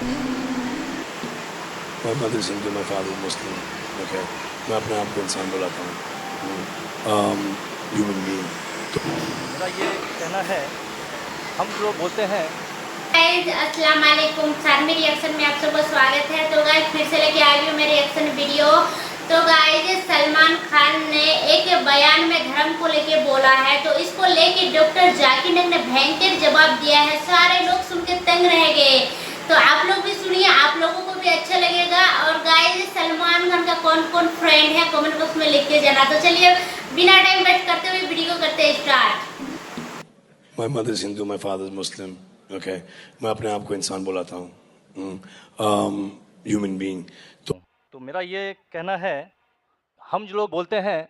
My mother is Hindu, my father is Muslim. Okay, मैं अपने आप को इंसान बुलाता हूँ, ह्यूमन बीइंग। मेरा ये कहना है, हम जो बोलते हैं गाइस अस्सलाम वालेकुम, शार्मी रिएक्शन में आप सबका स्वागत है। तो गाइस फिर से लेके आई हूँ मैं रिएक्शन वीडियो। तो गाइस सलमान खान ने एक बयान में धर्म को लेके बोला है, तो इसको लेके डॉक्टर जाकिर नाइक ने भयंकर जवाब दिया है। सारे लोग सुन के तंग रह गए, तो आप लोग भी सुनिए, आप लोगों को भी अच्छा लगेगा। और गाइस सलमान खान का कौन कौन फ्रेंड है कमेंट बॉक्स में लिख के जाना। तो चलिए बिना टाइम वेस्ट करते हुए वीडियो करते हैं start. My mother is Hindu, my father is Muslim. Okay, मैं अपने आप को इंसान बुलाता हूँ, ह्यूमन बीइंग। तो मेरा ये कहना है, हम जो लोग बोलते हैं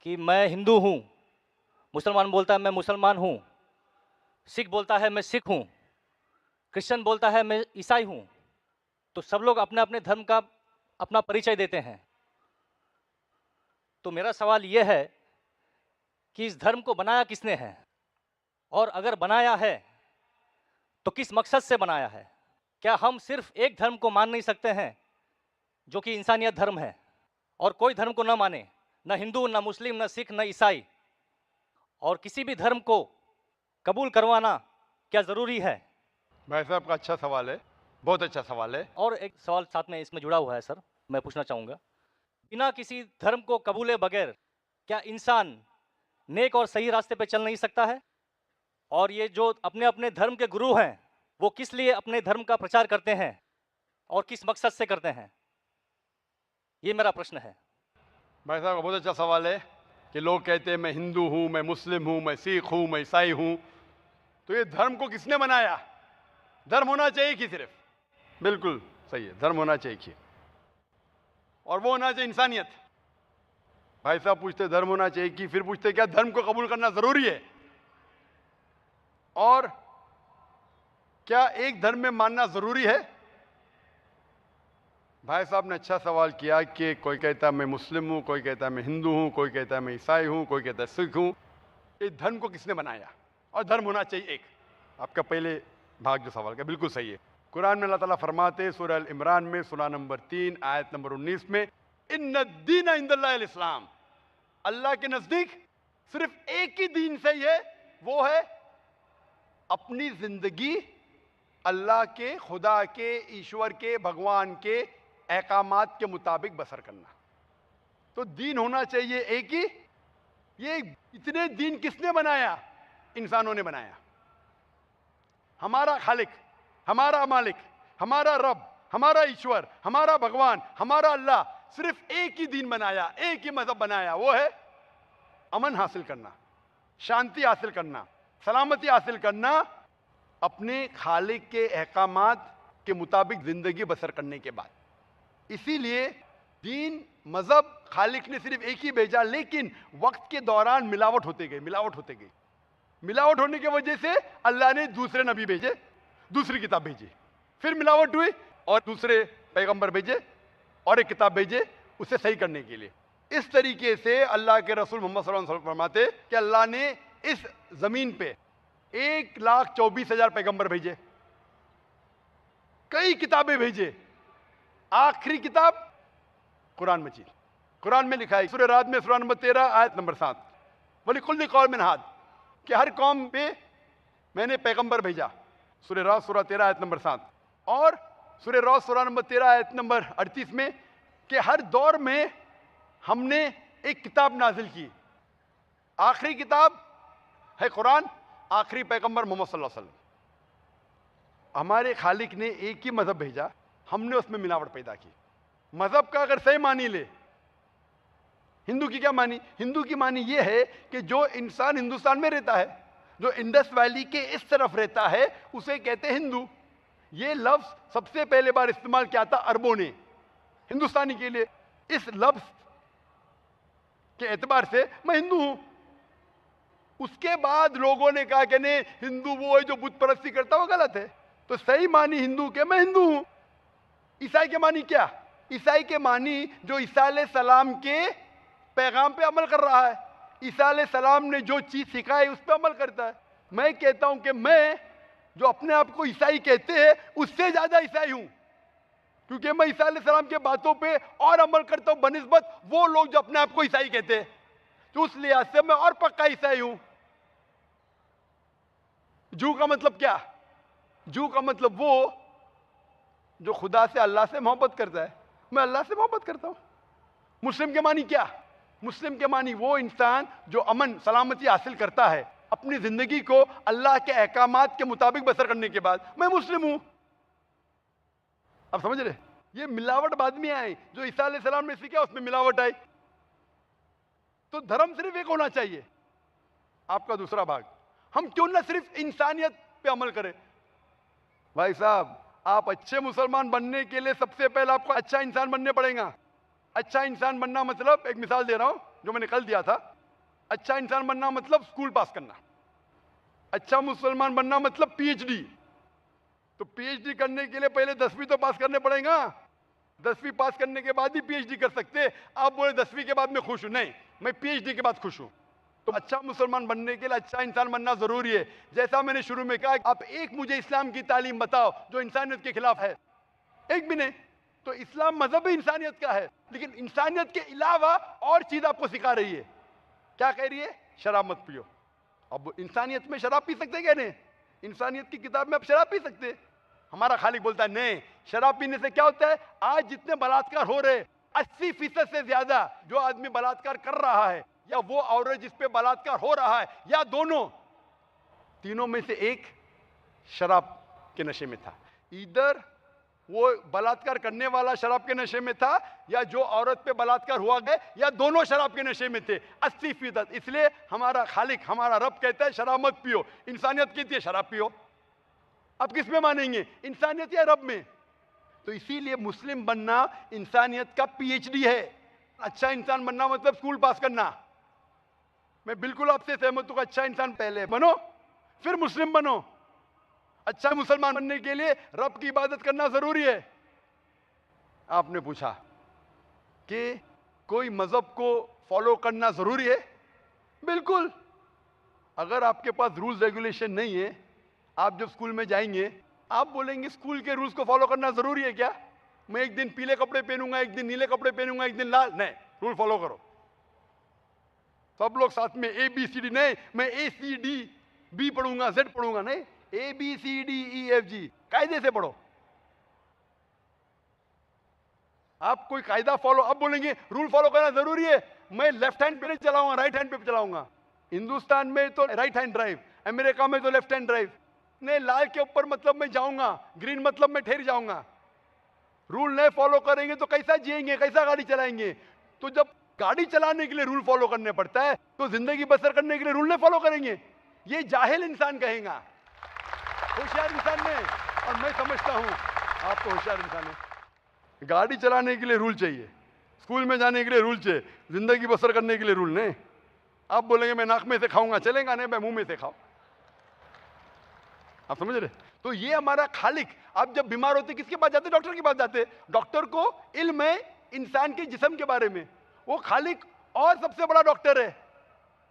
कि मैं हिंदू हूँ, मुसलमान बोलता है मैं मुसलमान हूँ, सिख बोलता है मैं सिख हूँ, क्रिश्चियन बोलता है मैं ईसाई हूँ, तो सब लोग अपने अपने धर्म का अपना परिचय देते हैं। तो मेरा सवाल ये है कि इस धर्म को बनाया किसने है, और अगर बनाया है तो किस मकसद से बनाया है। क्या हम सिर्फ एक धर्म को मान नहीं सकते हैं जो कि इंसानियत धर्म है, और कोई धर्म को न माने, न हिंदू, न मुस्लिम, न सिख, न ईसाई, और किसी भी धर्म को कबूल करवाना क्या ज़रूरी है? भाई साहब का अच्छा सवाल है, बहुत अच्छा सवाल है। और एक सवाल साथ में इसमें जुड़ा हुआ है सर, मैं पूछना चाहूँगा, बिना किसी धर्म को कबूले बगैर क्या इंसान नेक और सही रास्ते पे चल नहीं सकता है? और ये जो अपने अपने धर्म के गुरु हैं, वो किस लिए अपने धर्म का प्रचार करते हैं और किस मकसद से करते हैं? ये मेरा प्रश्न है। भाई साहब का बहुत अच्छा सवाल है कि लोग कहते हैं मैं हिंदू हूँ, मैं मुस्लिम हूँ, मैं सिख हूँ, मैं ईसाई हूँ। तो ये धर्म को किसने बनाया? धर्म होना चाहिए कि सिर्फ, बिल्कुल सही है, धर्म होना चाहिए कि, और वो होना चाहिए इंसानियत। भाई साहब पूछते धर्म होना चाहिए कि, फिर पूछते क्या धर्म को कबूल करना जरूरी है, और क्या एक धर्म में मानना जरूरी है? भाई साहब ने अच्छा सवाल किया कि कोई कहता है मैं मुस्लिम हूं, कोई कहता है मैं हिंदू हूं, कोई कहता है मैं ईसाई हूं, कोई कहता है सिख हूं। इस धर्म को किसने बनाया, और धर्म होना चाहिए एक। आपका पहले भाग जो सवाल का बिल्कुल सही है। कुरान में अल्लाह ताला फरमाते सूरह अल इमरान में सूरह नंबर 3 आयत नंबर 19 में, इन्ना दीन इंदल्लाहिल इस्लाम, अल्लाह के नजदीक सिर्फ एक ही दीन सही है, वो है अपनी जिंदगी अल्लाह के, खुदा के, ईश्वर के, भगवान के अहकामात के मुताबिक बसर करना। तो दीन होना चाहिए एक ही। ये इतने दीन किसने बनाया? इंसानों ने बनाया। हमारा खालिक, हमारा मालिक, हमारा रब, हमारा ईश्वर, हमारा भगवान, हमारा अल्लाह सिर्फ एक ही दीन बनाया, एक ही मजहब बनाया, वो है अमन हासिल करना, शांति हासिल करना, सलामती हासिल करना, अपने खालिक के अहकामात के मुताबिक जिंदगी बसर करने के बाद। इसीलिए दीन, मजहब खालिक ने सिर्फ एक ही भेजा, लेकिन वक्त के दौरान मिलावट होते गई, मिलावट होते गई। मिलावट होने की वजह से अल्लाह ने दूसरे नबी भेजे, दूसरी किताब भेजी, फिर मिलावट हुई और दूसरे पैगंबर भेजे और एक किताब भेजे उसे सही करने के लिए। इस तरीके से अल्लाह के रसूल मोहम्मद सल्लल्लाहु अलैहि वसल्लम फरमाते कि अल्लाह ने इस जमीन पे 1,24,000 पैगंबर भेजे, कई किताबें भेजे, आखिरी किताब कुरान मजीद। कुरान में लिखा है सूरह राद में सूरह नंबर 13 आयत नंबर 7, वलिकुल्लि कौमिन हाद, कि हर कौम पे मैंने पैगंबर भेजा। सूरह राद सूरह 13 आयत नंबर 7, और सूरह राद सूरह नंबर 13 आयत नंबर 38 में कि हर दौर में हमने एक किताब नाजिल की, आखिरी किताब है कुरान, आखिरी पैगंबर मोहम्मद सल्लल्लाहु अलैहि वसल्लम। हमारे खालिक ने एक ही मजहब भेजा, हमने उसमें मिलावट पैदा की। मजहब का अगर सही मानी ले, हिंदू की क्या मानी? हिंदू की मानी यह है कि जो इंसान हिंदुस्तान में रहता है, जो इंडस वैली के इस तरफ रहता है, उसे कहते हैं हिंदू। ये लफ्ज सबसे पहले बार इस्तेमाल किया था अरबों ने हिंदुस्तानी के लिए। इस लफ्ज के एतबार से मैं हिंदू हूं। उसके बाद लोगों ने कहा कि नहीं, हिंदू वो है जो बुत परस्ती करता, वो गलत है। तो सही मानी हिंदू के मैं हिंदू हूं। ईसाई के मानी क्या? ईसाई के मानी जो ईसा अलैहिस्सलाम के पैगाम पे अमल कर रहा है, ईसा अलैहिस्सलाम ने जो चीज सिखाई उस पर अमल करता है। मैं कहता हूं कि मैं जो अपने आप को ईसाई कहते हैं उससे ज्यादा ईसाई हूं, क्योंकि मैं ईसा अलैहिस्सलाम के बातों पे और अमल करता हूं बनिस्बत वो लोग जो अपने आप को ईसाई कहते हैं। तो उस लिहाज से मैं और पक्का ईसाई हूं। जू का मतलब क्या? जू का मतलब वो जो खुदा से, अल्लाह से मोहब्बत करता है। मैं अल्लाह से मोहब्बत करता हूं। मुस्लिम के मानी क्या? मुस्लिम के मानी वो इंसान जो अमन सलामती हासिल करता है अपनी जिंदगी को अल्लाह के अहकामात के मुताबिक बसर करने के बाद। मैं मुस्लिम हूं। आप समझ रहे? ये मिलावट बाद में आई, जो ईसा अलैहिस्सलाम ने सीखा उसमें मिलावट आई। तो धर्म सिर्फ एक होना चाहिए। आपका दूसरा भाग, हम क्यों ना सिर्फ इंसानियत पे अमल करें? भाई साहब, आप अच्छे मुसलमान बनने के लिए सबसे पहले आपको अच्छा इंसान बनने पड़ेगा। अच्छा इंसान बनना मतलब, एक मिसाल दे रहा हूं जो मैंने कल दिया था। अच्छा इंसान बनना मतलब स्कूल पास करना। अच्छा मुसलमान बनना मतलब पीएचडी। तो पीएचडी करने के लिए पहले 10वीं तो पास करने पड़ेगा। 10वीं पास करने के बाद ही पीएचडी कर सकते। आप बोले 10वीं के बाद मैं खुश हूं, नहीं, मैं पीएचडी के बाद खुश हूं। तो अच्छा मुसलमान बनने के लिए अच्छा इंसान बनना जरूरी है। जैसा मैंने शुरू में कहा, आप एक मुझे इस्लाम की तालीम बताओ जो इंसानियत के खिलाफ है, एक भी नहीं। तो इस्लाम मजहब ही इंसानियत का है, लेकिन इंसानियत के अलावा और चीज आपको सिखा रही है। क्या कह रही है? शराब मत पियो। अब इंसानियत में शराब पी सकते क्या? नहीं, इंसानियत की किताब में आप शराब पी सकते। हमारा खालिक बोलता है नहीं, शराब पीने से क्या होता है? आज जितने बलात्कार हो रहे, 80% से ज्यादा जो आदमी बलात्कार कर रहा है या वो औरत जिस पे बलात्कार हो रहा है या दोनों, तीनों में से एक शराब के नशे में था। इधर वो बलात्कार करने वाला शराब के नशे में था या जो औरत पे बलात्कार हुआ गया, या दोनों शराब के नशे में थे 80%। इसलिए हमारा खालिक, हमारा रब कहता है शराब मत पियो। इंसानियत कहती है शराब पियो। आप किस में मानेंगे, इंसानियत या रब में? तो इसीलिए मुस्लिम बनना इंसानियत का पीएचडी है। अच्छा इंसान बनना मतलब स्कूल पास करना। मैं बिल्कुल आपसे सहमत हूं। अच्छा इंसान पहले बनो, फिर मुस्लिम बनो। अच्छा मुसलमान बनने के लिए रब की इबादत करना जरूरी है। आपने पूछा कि कोई मजहब को फॉलो करना जरूरी है? बिल्कुल। अगर आपके पास रूल्स रेगुलेशन नहीं है, आप जब स्कूल में जाएंगे आप बोलेंगे स्कूल के रूल्स को फॉलो करना जरूरी है क्या? मैं एक दिन पीले कपड़े पहनूंगा, एक दिन नीले कपड़े पहनूंगा, एक दिन लाल। नहीं, रूल फॉलो करो। सब लोग साथ में ABCD, नहीं मैं ACDB पढ़ूंगा, Z पढ़ूंगा, नहीं ABCDEFG, कायदे से पढ़ो। आप कोई कायदा फॉलो, अब बोलेंगे रूल फॉलो करना जरूरी है, मैं लेफ्ट हैंड पे नहीं चलाऊंगा, राइट हैंड पे चलाऊंगा। हिंदुस्तान में तो राइट हैंड ड्राइव, अमेरिका में तो लेफ्ट हैंड ड्राइव। नहीं, लाल के ऊपर मतलब मैं जाऊंगा, ग्रीन मतलब मैं ठहर जाऊंगा। रूल नहीं फॉलो करेंगे तो कैसा जिएंगे, कैसा गाड़ी चलाएंगे? तो जब गाड़ी चलाने के लिए रूल फॉलो करने पड़ता है तो जिंदगी बसर करने के लिए रूल नहीं फॉलो करेंगे? ये जाहिल इंसान कहेगा। होशियार इंसान ने, और मैं समझता हूं आप तो होशियार इंसान है। गाड़ी चलाने के लिए रूल चाहिए, स्कूल में जाने के लिए रूल चाहिए, जिंदगी बसर करने के लिए रूल नहीं। आप बोलेंगे मैं नाक में से खाऊंगा, चलेगा नहीं, मैं मुंह में से खाऊं। आप समझ रहे? तो ये हमारा खालिक। आप जब बीमार होते किसके पास जाते? डॉक्टर के पास जाते। डॉक्टर को इल्म है इंसान के जिस्म के बारे में। वो खालिक और सबसे बड़ा डॉक्टर है,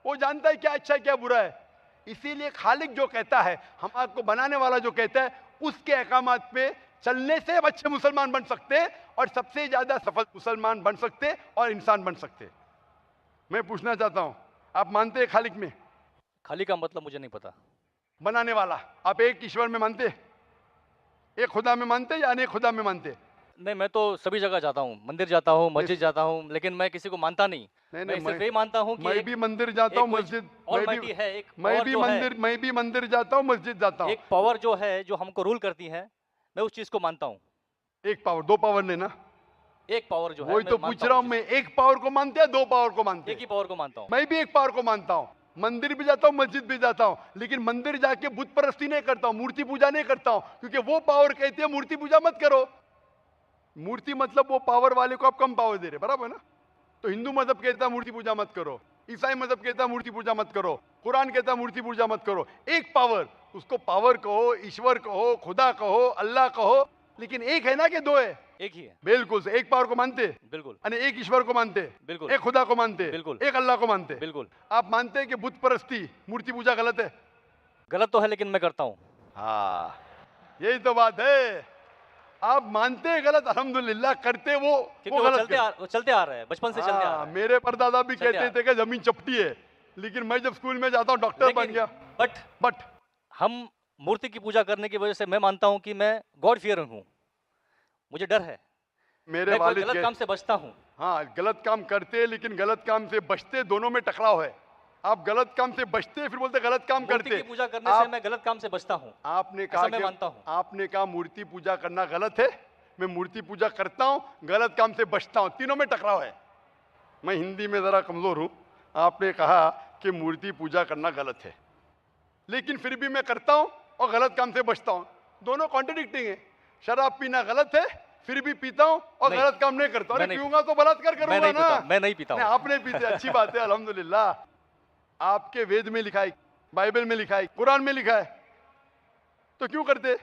वो जानता है क्या अच्छा है क्या बुरा है। इसीलिए खालिक जो कहता है, हम आपको बनाने वाला जो कहता है, उसके अहकामात पे चलने से अच्छे मुसलमान बन सकते और सबसे ज्यादा सफल मुसलमान बन सकते और इंसान बन सकते। मैं पूछना चाहता हूं, आप मानते हैं खालिक में? खालिक का मतलब मुझे नहीं पता। बनाने वाला, आप एक ईश्वर में मानते? एक खुदा में मानते या अनेक खुदा में मानते? नहीं, मैं तो सभी जगह जाता हूँ, मंदिर जाता हूँ, मस्जिद जाता हूँ, लेकिन मैं किसी को मानता नहीं। मैं सिर्फ यही मानता हूँ कि मैं भी मंदिर जाता हूँ, मस्जिद, मैं भी मंदिर जाता हूँ, मस्जिद जाता हूँ। एक पावर जो है जो हमको रूल करती है, मैं उस चीज को मानता हूँ। एक पावर, दो पावर नहीं ना, एक पावर जो है, वही तो पूछ रहा हूँ मैं। एक पावर को मानते हैं, दो पावर को मानते हैं? एक ही पावर को मानता हूँ। मैं भी एक पावर को मानता हूँ। मंदिर भी जाता हूँ, मस्जिद भी जाता हूँ, लेकिन मंदिर जाके बुत परस्ती नहीं करता हूँ, मूर्ति पूजा नहीं करता हूँ, क्योंकि वो पावर कहती है मूर्ति पूजा मत करो। मूर्ति मतलब वो पावर वाले को आप कम पावर दे रहे, बराबर ना? तो हिंदू मजहब कहता है मूर्ति पूजा मत करो, ईसाई मजहब कहता है मूर्ति पूजा मत करो, कुरान कहता है मूर्ति पूजा मत करो। एक पावर, उसको पावर कहो, ईश्वर कहो, खुदा कहो, अल्लाह कहो, लेकिन एक है ना कि दो है? एक ही है। बिल्कुल से। एक पावर को मानते? बिल्कुल। यानी एक ईश्वर को मानते? बिल्कुल। एक खुदा को मानते? बिल्कुल। एक अल्लाह को मानते? बिल्कुल। आप मानते हैं कि बुत परस्ती, मूर्ति पूजा गलत है? गलत तो है, लेकिन मैं करता हूँ। हाँ, यही तो बात है। आप मानते हैं गलत, अल्हम्दुलिल्लाह, करते वो क्योंकि वो गलत चलते आ रहे हैं, बचपन से चलते आ रहे हैं। मेरे परदादा भी चलते कहते थे कि जमीन चपटी है, लेकिन मैं जब स्कूल में जाता हूँ डॉक्टर बन गया। बट हम मूर्ति की पूजा करने की वजह से मैं मानता हूँ कि मैं गॉड फियरिंग हूँ, मुझे डर है, मेरे मैं कोई वालिद गलत काम से बचता हूँ। हाँ, गलत काम करते लेकिन गलत काम से बचते, दोनों में टकराव है। आप गलत काम से बचते फिर बोलते गलत काम मूर्ति करते। की पूजा करने से मैं गलत काम से बचता हूँ, आपने कहा मैं मानता हूँ। आपने कहा मूर्ति पूजा करना गलत है, मैं मूर्ति पूजा करता हूँ, गलत काम से बचता हूँ, तीनों में टकराव है। मैं हिंदी में जरा कमजोर हूँ। आपने कहा कि मूर्ति पूजा करना गलत है, लेकिन फिर भी मैं करता हूँ और गलत काम से बचता हूँ, दोनों कॉन्ट्रडिक्टिंग है। शराब पीना गलत है, फिर भी पीता हूँ और गलत काम नहीं करता। अरे पीऊंगा तो बलात्कार करूंगा ना। मैं नहीं पीता हूँ। आप नहीं पीते, अच्छी बात है, अल्हम्दुलिल्लाह। आपके वेद में लिखा है, बाइबल में लिखा है, कुरान में लिखा है, तो क्यों करते?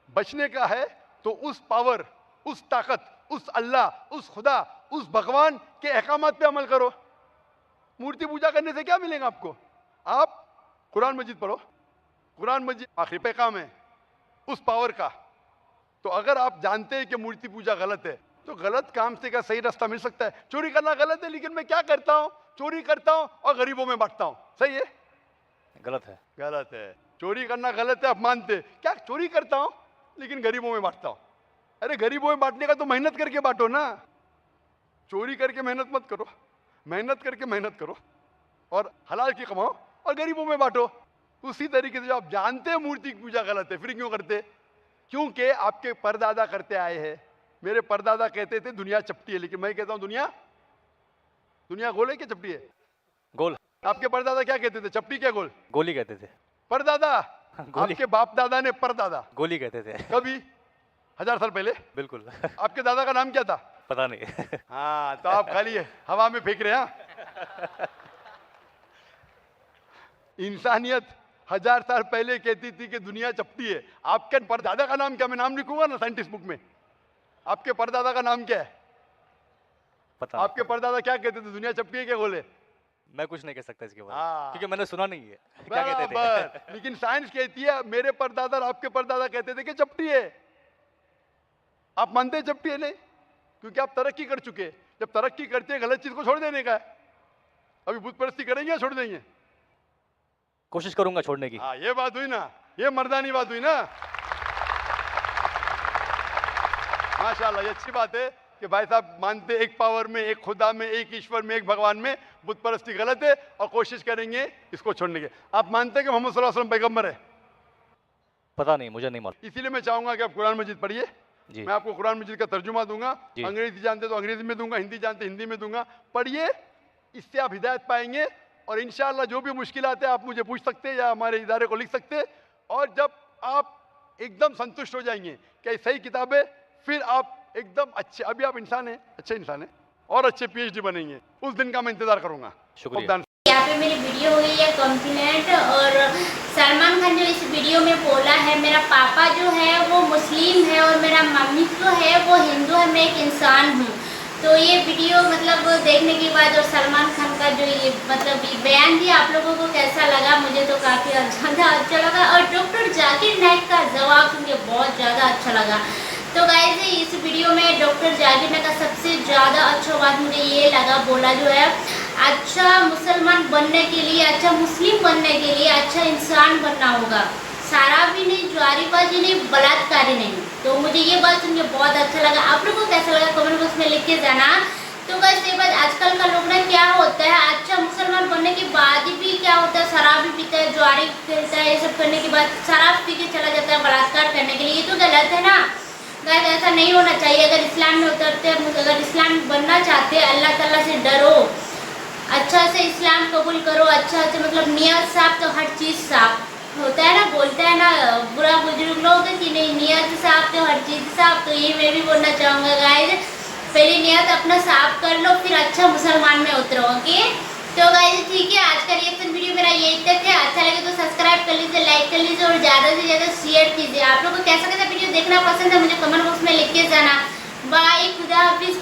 बचने का है तो उस पावर, उस ताकत, उस अल्लाह, उस खुदा, उस भगवान के अहकामात पे अमल करो। मूर्ति पूजा करने से क्या मिलेगा आपको? आप कुरान मजीद पढ़ो, कुरान मजीद आखिरी पैगाम है उस पावर का। तो अगर आप जानते हैं कि मूर्ति पूजा गलत है, तो गलत काम से क्या सही रास्ता मिल सकता है? चोरी करना गलत है, लेकिन मैं क्या करता हूँ? चोरी करता हूँ और गरीबों में बांटता हूँ, सही है? गलत है, गलत है। चोरी करना गलत है, आप मानते? क्या चोरी करता हूँ लेकिन गरीबों में बांटता हूँ। अरे गरीबों में बांटने का तो मेहनत करके बांटो ना, चोरी करके मेहनत मत करो, मेहनत करके मेहनत करो और हलाल की कमाओ और गरीबों में बांटो। उसी तरीके से जो आप जानते हैं मूर्ति की पूजा गलत है, फिर क्यों करते? क्योंकि आपके परदादा करते आए हैं। मेरे परदादा कहते थे दुनिया चपटी है, लेकिन मैं कहता हूं दुनिया गोल है क्या चपटी है? गोल। आपके परदादा क्या कहते थे, चपटी क्या गोल? गोली कहते थे। परदादा? आपके बाप दादा ने परदादा गोली कहते थे। कभी 1000 साल पहले? बिल्कुल। आपके दादा का नाम क्या था? पता नहीं। हाँ, तो आप खाली हवा में फेंक रहे हैं। इंसानियत 1000 साल पहले कहती थी कि दुनिया चपटी है। आपके परदादा का नाम क्या? मैं नाम लिखूंगा ना साइंटिस्ट बुक में। आपके परदादा का नाम क्या है? पता आपके परदादा क्या कहते थे, दुनिया चपटी है क्या गोल है? मैं कुछ नहीं कह सकता इसके बारे हाँ। में, क्योंकि मैंने सुना नहीं है क्या कहते थे। लेकिन साइंस कहती है मेरे परदादा और आपके परदादा कहते थे कि चपटी है। आप मानते हैं चपटी है? नहीं, क्योंकि आप तरक्की कर चुके हैं। जब तरक्की करते हैं गलत चीज को छोड़ देने का है। अभी बुत परस्ती करेंगे या छोड़ देंगे? कोशिश करूंगा छोड़ने की। हाँ, ये बात हुई ना, ये मर्दानी बात हुई ना। माशाल्लाह, ये अच्छी बात है कि भाई साहब मानते एक पावर में, एक खुदा में, एक ईश्वर में, एक भगवान में। बुत परस्ती गलत है और कोशिश करेंगे इसको छोड़ने की। आप मानते हैं कि मोहम्मद सल्लल्लाहु अलैहि वसल्लम पैगंबर है? पता नहीं, मुझे नहीं मालूम। इसीलिए मैं चाहूंगा कि आप कुरान मजीद पढ़िए। जी। मैं आपको कुरान मजीद का तर्जुमा दूंगा। जी। अंग्रेजी जानते तो अंग्रेजी में दूंगा, हिंदी जानते हिंदी में दूंगा। पढ़िए, इससे आप हिदायत पाएंगे और इंशाअल्लाह जो भी मुश्किलात है आप मुझे पूछ सकते हैं या हमारे इदारे को लिख सकते हैं। और जब आप एकदम संतुष्ट हो जाएंगे कि ये सही किताब है, फिर आप एकदम अच्छे, अभी आप इंसान हैं, अच्छे इंसान हैं और अच्छे PhD बनेंगे। उस दिन का मैं इंतजार करूंगा। शुक्रिया। यहाँ पे मेरी वीडियो हो गई है कंप्लीट। और सलमान खान जो इस वीडियो में बोला है, मेरा पापा जो है वो मुस्लिम है और मेरा मम्मी जो है वो हिंदू है, मैं एक इंसान हूँ। तो ये वीडियो मतलब देखने के बाद और सलमान खान का जो ये मतलब ये बयान दिया, आप लोगों को कैसा लगा? मुझे तो काफ़ी ज़्यादा अच्छा लगा और डॉक्टर जाकिर नाइक का जवाब सुन के बहुत ज़्यादा अच्छा लगा। तो गाइस इस वीडियो में डॉक्टर जाकिर नाइक का सबसे ज़्यादा अच्छा बात मुझे ये लगा, बोला जो है अच्छा मुसलमान बनने के लिए, अच्छा मुस्लिम बनने के लिए अच्छा इंसान बनना होगा, शराबी नहीं, जुआरीबाजी नहीं, बलात्कारी नहीं। तो मुझे ये बात सुन के बहुत अच्छा लगा। आप लोगों को कैसा लगा कमेंट बॉक्स में लिख के जाना। तो गाइस ये बात आजकल का लोग ना क्या होता है, अच्छा मुसलमान बनने के बाद भी क्या होता है, शराब भी पीता है, जुआरी खेलता है, ये सब करने के बाद शराब पी के चला जाता है बलात्कार करने के लिए। ये तो गलत है ना गाइस, ऐसा नहीं होना चाहिए। अगर इस्लाम में उतरते हैं, अगर इस्लाम बनना चाहते हैं, अल्लाह ताला से डरो, अच्छा से इस्लाम कबूल करो, अच्छा से मतलब नियत साफ तो हर चीज़ साफ होता है ना, बोलते हैं ना बुरा बुजुर्ग लोग कि नहीं नियत साफ तो हर चीज़ साफ। तो ये मैं भी बोलना चाहूँगा गाइस, पहले नियत अपना साफ कर लो, फिर अच्छा मुसलमान में उतरो। ओके तो गाइस ठीक है, आज का रिएक्शन वीडियो मेरा यही तक है। अच्छा लगे तो सब्सक्राइब कर लीजिए, लाइक कर लीजिए और ज़्यादा से ज़्यादा शेयर कीजिए। आप लोगों को कैसा कैसा वीडियो देखना पसंद है मुझे कमेंट बॉक्स में लिख के जाना। बाय, खुदा हाफिज़।